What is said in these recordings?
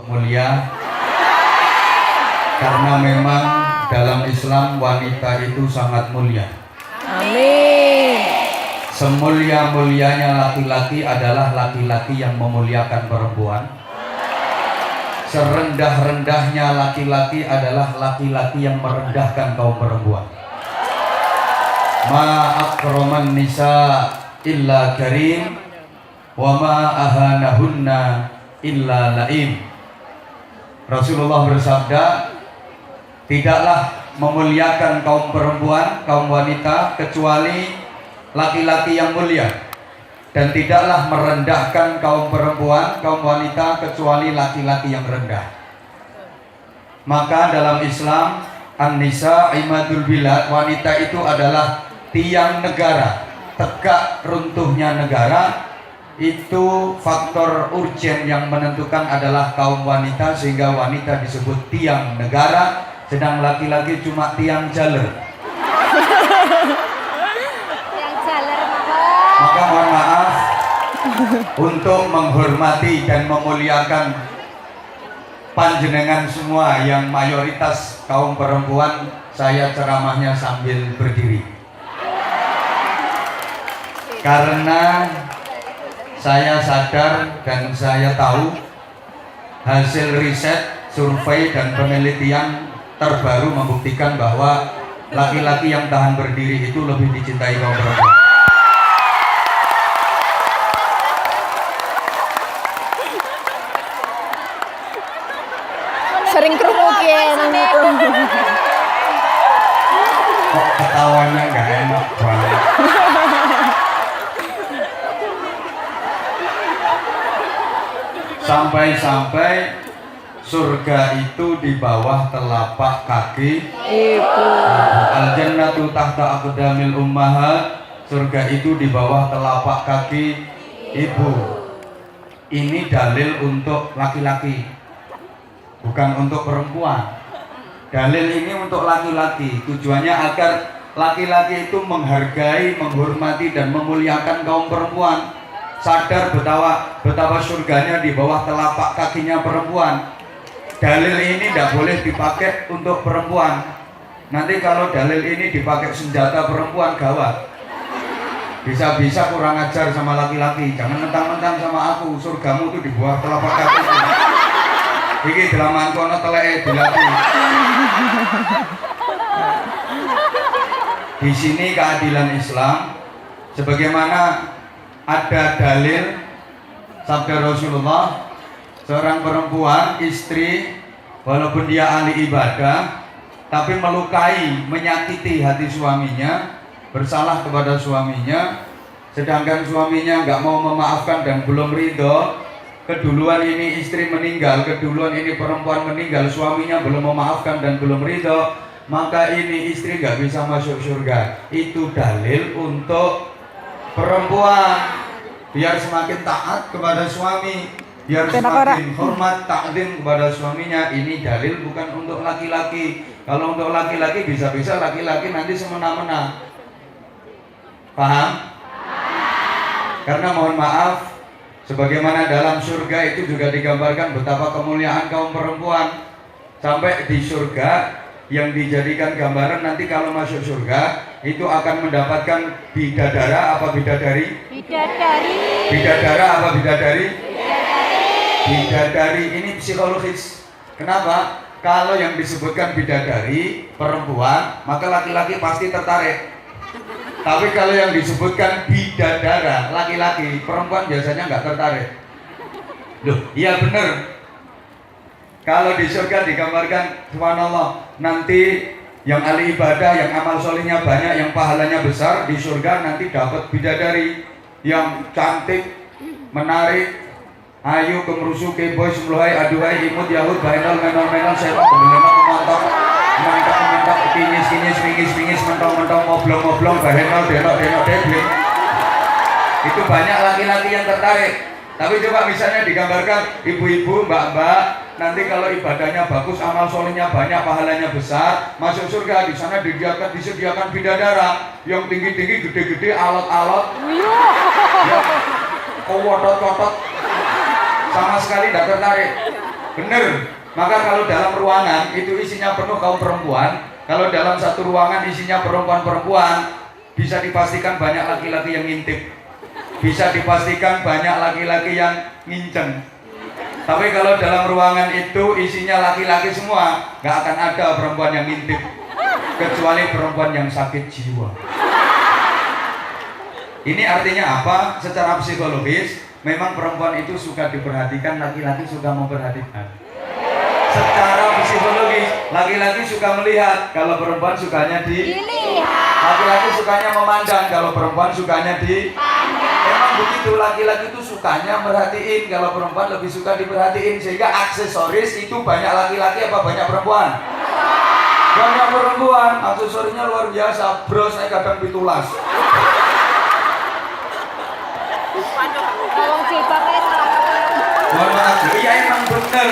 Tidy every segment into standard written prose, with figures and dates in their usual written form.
mulia, karena memang dalam Islam wanita itu sangat mulia. Amin. Semulia-mulianya laki-laki adalah laki-laki yang memuliakan perempuan. Serendah-rendahnya laki-laki adalah laki-laki yang merendahkan kaum perempuan. Ma akraman nisa illa karim wa ma ahanahunna illa laim. Rasulullah bersabda, tidaklah memuliakan kaum perempuan, kaum wanita kecuali laki-laki yang mulia, dan tidaklah merendahkan kaum perempuan, kaum wanita kecuali laki-laki yang rendah. Maka dalam Islam, an-nisa imadul bilad, wanita itu adalah tiang negara. Tegak runtuhnya negara itu faktor urgen yang menentukan adalah kaum wanita, sehingga wanita disebut tiang negara, sedang laki-laki cuma tiang jaler. Maka mohon maaf, untuk menghormati dan memuliakan panjenengan semua yang mayoritas kaum perempuan, saya ceramahnya sambil berdiri. Karena saya sadar dan saya tahu hasil riset, survei dan penelitian terbaru membuktikan bahwa laki-laki yang tahan berdiri itu lebih dicintai kaum perempuan. Sering kerugian itu. Kok ketawanya nggak enak banget. Sampai-sampai surga itu di bawah telapak kaki Ibu. Al-jannatu tahta aqdamil ummahat. Surga itu di bawah telapak kaki ibu. Ini dalil untuk laki-laki, bukan untuk perempuan. Dalil ini untuk laki-laki, tujuannya agar laki-laki itu menghargai, menghormati dan memuliakan kaum perempuan. Sadar betapa surganya di bawah telapak kakinya perempuan. Dalil ini tidak boleh dipakai untuk perempuan. Nanti kalau dalil ini dipakai senjata perempuan, gawat. Bisa-bisa kurang ajar sama laki-laki. Jangan mentang-mentang sama aku, surgamu itu di bawah telapak kaki. Iki delaman kono teleke dilati. Di sini keadilan Islam, sebagaimana ada dalil sabda Rasulullah, seorang perempuan, istri, walaupun dia ahli ibadah, tapi melukai, menyakiti hati suaminya, bersalah kepada suaminya, sedangkan suaminya nggak mau memaafkan dan belum ridho. Keduluan ini istri meninggal, keduluan ini perempuan meninggal, suaminya belum memaafkan dan belum ridho, maka ini istri nggak bisa masuk surga. Itu dalil untuk perempuan, biar semakin taat kepada suami, biar semakin hormat, takdim kepada suaminya. Ini dalil bukan untuk laki-laki. Kalau untuk laki-laki, bisa-bisa laki-laki nanti semena-mena. Paham? Karena mohon maaf, sebagaimana dalam surga itu juga digambarkan betapa kemuliaan kaum perempuan. Sampai di surga yang dijadikan gambaran nanti kalau masuk surga itu akan mendapatkan bidadara apa bidadari? Bidadari. Bidadara apa bidadari? Bidadari. Bidadari ini psikologis. Kenapa? Kalau yang disebutkan bidadari perempuan, maka laki-laki pasti tertarik. Tapi kalau yang disebutkan bidadara laki-laki, perempuan biasanya nggak tertarik. Loh, iya bener. Kalau di surga digambarkan, subhanallah, nanti yang ahli ibadah, yang amal solihnya banyak, yang pahalanya besar, di surga nanti dapat bidadari yang cantik, menarik, ayu, kemrusu, keboy, semluhai, aduhai, imut, yahud, bainal, menol, sepak, kebenaran, kemantok, mentok, kinyis, pingis, mentong, moblong, bahenol, denok, debling. Itu banyak laki-laki yang tertarik. Tapi coba misalnya digambarkan ibu-ibu, mbak-mbak, nanti kalau ibadahnya bagus, amal solehnya banyak, pahalanya besar, masuk surga, di sana disediakan bidadara yang tinggi-tinggi, gede-gede, alot-alot, ya, kowotot-kotot, sama sekali tidak tertarik. Bener. Maka kalau dalam ruangan itu isinya penuh kaum perempuan, kalau dalam satu ruangan isinya perempuan-perempuan, bisa dipastikan banyak laki-laki yang ngintip, bisa dipastikan banyak laki-laki yang nginceng. Tapi kalau dalam ruangan itu isinya laki-laki semua, nggak akan ada perempuan yang ngintip, kecuali perempuan yang sakit jiwa. Ini artinya apa? Secara psikologis, memang perempuan itu suka diperhatikan, laki-laki suka memperhatikan. Secara psikologis, laki-laki suka melihat, kalau perempuan sukanya Dilihat. laki-laki sukanya memandang, kalau perempuan sukanya Memang begitu, laki-laki itu sukanya merhatiin, kalau perempuan lebih suka diperhatiin. Sehingga aksesoris itu banyak laki-laki apa banyak perempuan? Banyak perempuan. Aksesorisnya luar biasa, bros saya kadang pitulas. Kalau jilbabnya Mohon maaf, iya emang bener.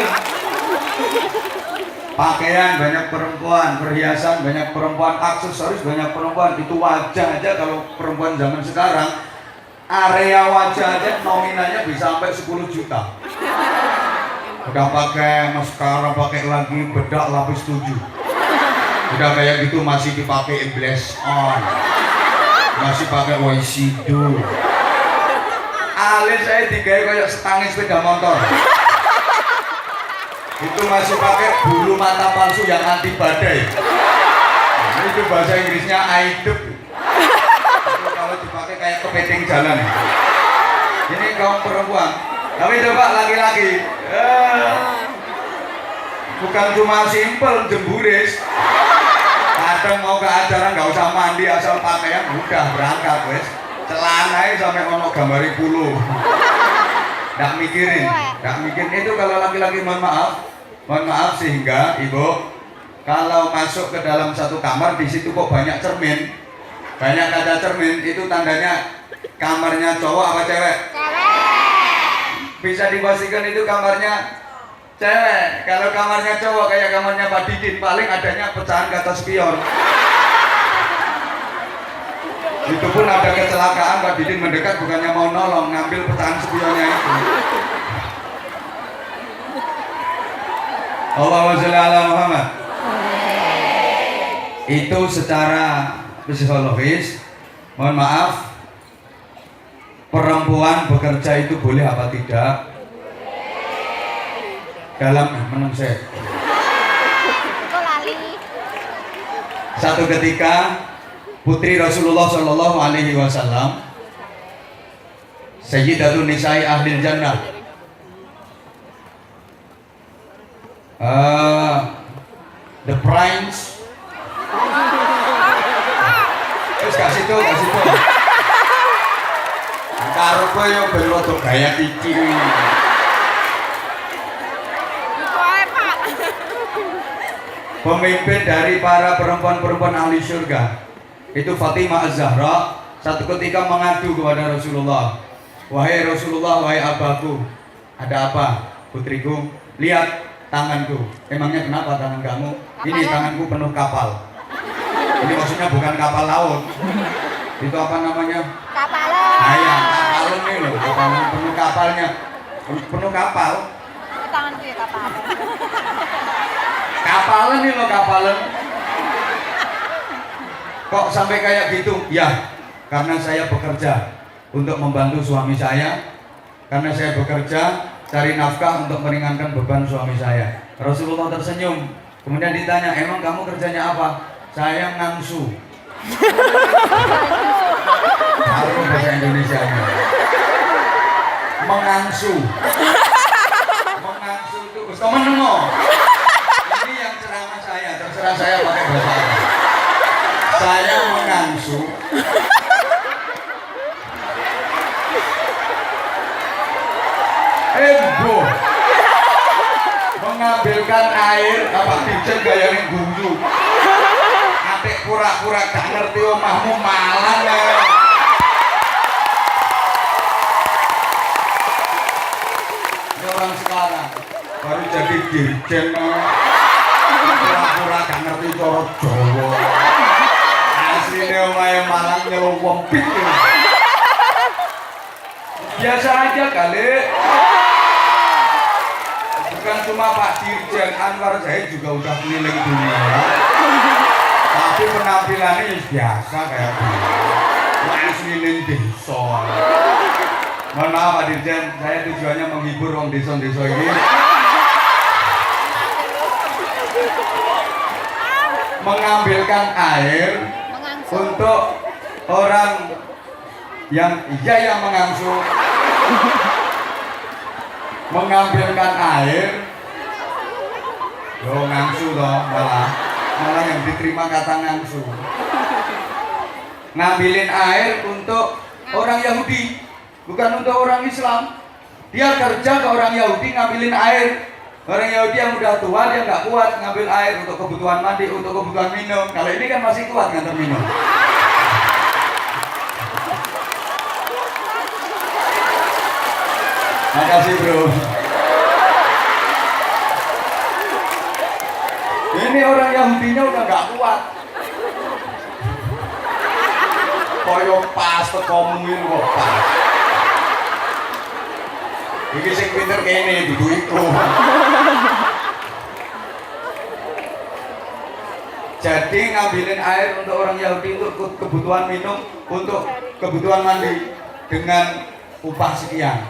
Pakaian banyak perempuan, perhiasan banyak perempuan, aksesoris banyak perempuan. Itu wajah aja kalau perempuan zaman sekarang, area wajah aja nominalnya bisa sampai 10 juta. Udah pakai maskara, pakai lagi bedak lapis 7. Udah kayak gitu masih dipakai blush on, masih pakai eyeshadow. Alis saya digawe kayak setangis sepeda motor. Itu masih pakai bulu mata palsu yang anti badai. Nah, itu bahasa Inggrisnya aidep. Itu kalau dipakai kayak kepiting jalan. Ini kaum perempuan. Tapi coba laki-laki, bukan cuma simpel jemburis. Kadang mau ke acara nggak usah mandi, asal pakaian udah berangkat wes. Celananya sampai ono gambari puluh. Nggak mikirin itu. Kalau laki-laki mohon maaf sehingga ibu kalau masuk ke dalam satu kamar, di situ kok banyak cermin, banyak kaca cermin, itu tandanya kamarnya cowok apa cewek? Bisa dipastikan itu kamarnya cewek. Kalau kamarnya cowok kayak kamarnya Pak Didin, paling adanya pecahan kaca spion. Itu pun ada kecelakaan, Pak Didin mendekat bukannya mau nolong, ngambil pecahan spionnya itu. Allahumma sholli ala Muhammad. Itu secara psikologis, mohon maaf, perempuan bekerja itu boleh apa tidak? Dalam menung saya. Satu ketika putri Rasulullah Shallallahu Alaihi Wasallam, Sayyidatun Nisa'i Ahlil Jannah, the prince. Terus kasih tuh. Karo kowe yo ben rada gaya iki. Pemimpin dari para perempuan-perempuan ahli surga itu Fatimah Az-Zahra satu ketika mengadu kepada Rasulullah, wahai Rasulullah, wahai abaku, ada apa putriku? Lihat tanganku. Emangnya kenapa tangan kamu? Ini tanganku penuh kapal. Ini maksudnya bukan kapal laut. Itu apa namanya? Kapalan. Nah ya, kapalan nih loh, kapalan penuh kapalnya. Penuh kapal. Tanganku ya kapal. Kapalan nih loh, kapalan. Kok sampai kayak gitu? Ya, karena saya bekerja untuk membantu suami saya. Karena saya bekerja cari nafkah untuk meringankan beban suami saya. Rasulullah tersenyum. Kemudian ditanya, emang kamu kerjanya apa? Saya ngangsu. Tahu bahasa Indonesianya? Mengangsu. Mengangsu itu temen-temen. Ini yang ceramah saya. Terserah saya pakai bahasa apa. Saya mengangsu. Mengambilkan air apa dijen gaya ning guyu. Atik pura-pura gak ngerti omahmu malang ya. Orang sekarang baru jadi dirjen pura-pura gak ngerti cara Jawa. Asline omahe malang nyelowempit. Biasa aja kali. Bukan cuma Pak Dirjen Anwar Zahid juga udah keliling dunia. Tapi penampilannya biasa kayak gini. Asliin desa. Mohon maaf Pak Dirjen, saya tujuannya menghibur orang desa-desa ini. Mengambilkan air untuk orang yang mengangsu. Mengambilkan air. Loh ngangsu toh malah yang diterima kata ngangsu. Ngambilin air untuk orang Yahudi, bukan untuk orang Islam. Dia kerja ke orang Yahudi ngambilin air. Orang Yahudi yang udah tua dia nggak kuat ngambil air untuk kebutuhan mandi, untuk kebutuhan minum. Kalau ini kan masih kuat ngantar minum. Makasih bro. Ini orang Yahudinya udah nggak kuat. Koyo pas tekomungin kok pas. Iki sing pinter kene dudu iku. Jadi ngambilin air untuk orang Yahudi untuk kebutuhan minum, untuk kebutuhan mandi dengan upah sekian.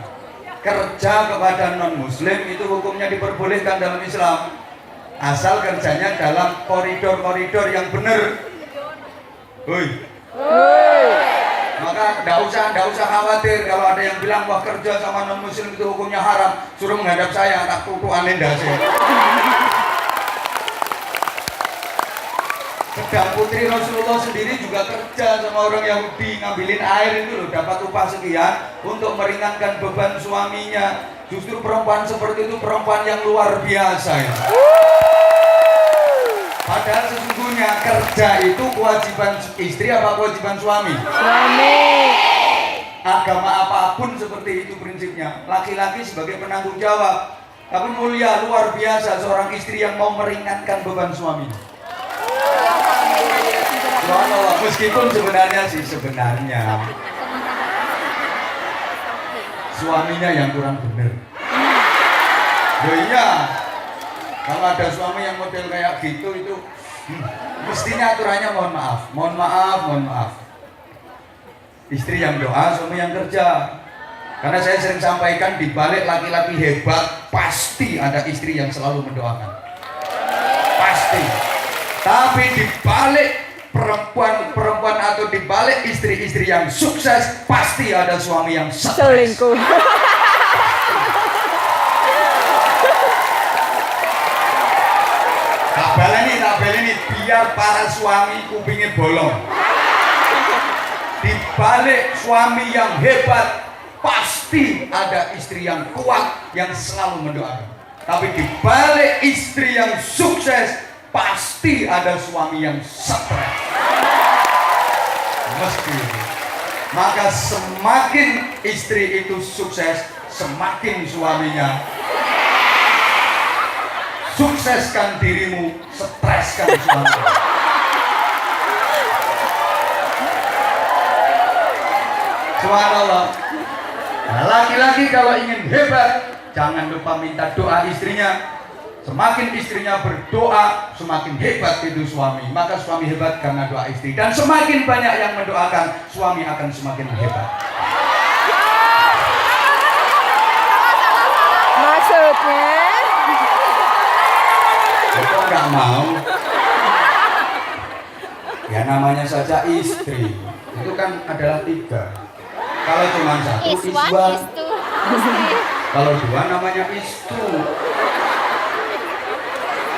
Kerja kepada non-muslim itu hukumnya diperbolehkan dalam Islam. Asal kerjanya dalam koridor-koridor yang benar. Hoi. Maka tidak usah khawatir kalau ada yang bilang wah kerja sama non muslim itu hukumnya haram, suruh menghadap saya tak tutukan ndase. Sedang putri Rasulullah sendiri juga kerja sama orang Yahudi ngambilin air itu loh, dapat upah sekian untuk meringankan beban suaminya. Justru perempuan seperti itu perempuan yang luar biasa ya. Padahal sesungguhnya kerja itu kewajiban istri apa kewajiban suami? Suami. Agama apapun seperti itu prinsipnya. Laki-laki sebagai penanggung jawab. Tapi mulia luar biasa seorang istri yang mau meringankan beban suami. Meskipun sebenarnya suaminya yang kurang benar. Oh iya. Kalau ada suami yang model kayak gitu itu mestinya aturannya mohon maaf. Istri yang doa, suami yang kerja. Karena saya sering sampaikan di balik laki-laki hebat pasti ada istri yang selalu mendoakan. Pasti. Tapi di balik perempuan atau di balik istri-istri yang sukses pasti ada suami yang stres. Selingkuh. Tabel ini biar para suami kupingnya bolong. Di balik suami yang hebat pasti ada istri yang kuat yang selalu mendoakan. Tapi di balik istri yang sukses pasti ada suami yang stres. Mesti. Maka semakin istri itu sukses, semakin suaminya sukseskan dirimu, streskan suami. Subhanallah. Nah, laki-laki kalau ingin hebat, jangan lupa minta doa istrinya. Semakin istrinya berdoa, semakin hebat itu suami. Maka suami hebat karena doa istri. Dan semakin banyak yang mendoakan, suami akan semakin hebat. Maksudnya? Kok nggak mau? Ya namanya saja istri. Itu kan adalah 3. Kalau cuma 1, iswan. Kalau 2 namanya istu.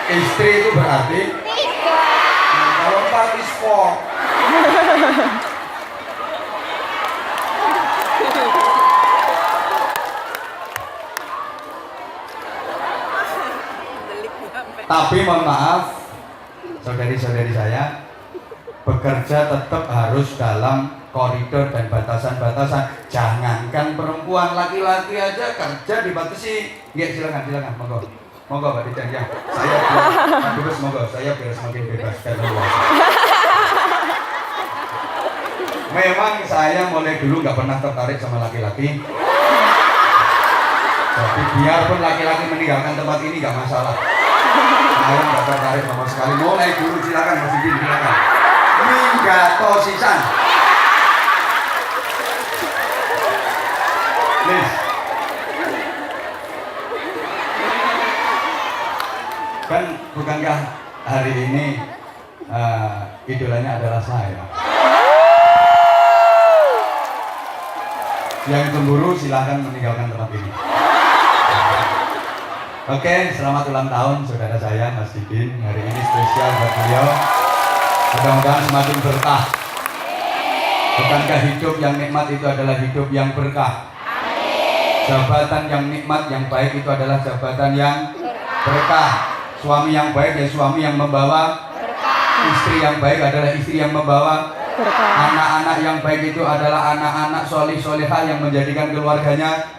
Istri itu berarti 3. Kalau 4 ispor. Tapi mohon maaf, saudari-saudari saya, bekerja tetap harus dalam koridor dan batasan-batasan. Jangankan perempuan, laki-laki aja kerja dibatasi. Ya silakan, monggo Pak Dijan ya. Saya terus monggo, saya biar semakin bebas dan luas. Memang saya mulai dulu nggak pernah tertarik sama laki-laki. Jadi biarpun laki-laki meninggalkan tempat ini nggak masalah. Saya nggak tertarik sama sekali. Mulai dulu silakan Mas Didin, silakan. Minggato sisan. Please. Kan bukankah hari ini idolanya adalah saya? Yang cemburu silahkan meninggalkan tempat ini. Oke, selamat ulang tahun saudara saya Mas Didin. Hari ini spesial buat beliau. Mudah-mudahan semakin berkah. Bukankah hidup yang nikmat itu adalah hidup yang berkah? Jabatan yang nikmat, yang baik itu adalah jabatan yang berkah. Suami yang baik ya suami yang membawa berkah. Istri yang baik adalah istri yang membawa berkah. Anak-anak yang baik itu adalah anak-anak solih-solihah yang menjadikan keluarganya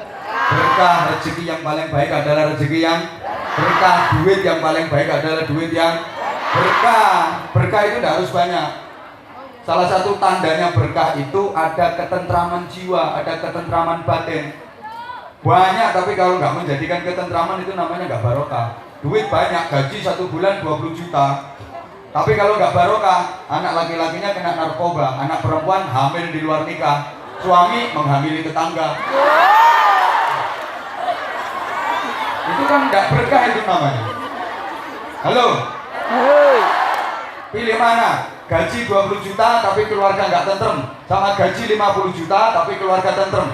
berkah. Rezeki yang paling baik adalah rezeki yang berkah. Duit yang paling baik adalah duit yang berkah. Berkah itu tidak harus banyak. Salah satu tandanya berkah itu ada ketentraman jiwa, ada ketentraman batin. Banyak tapi kalau nggak menjadikan ketentraman itu namanya nggak barokah. Duit banyak, gaji 1 bulan 20 juta. Tapi kalau nggak barokah, anak laki-lakinya kena narkoba, anak perempuan hamil di luar nikah, suami menghamili tetangga. Itu kan nggak berkah itu namanya. Halo? Pilih mana? Gaji 20 juta tapi keluarga nggak tentrem, sama gaji 50 juta tapi keluarga tentrem.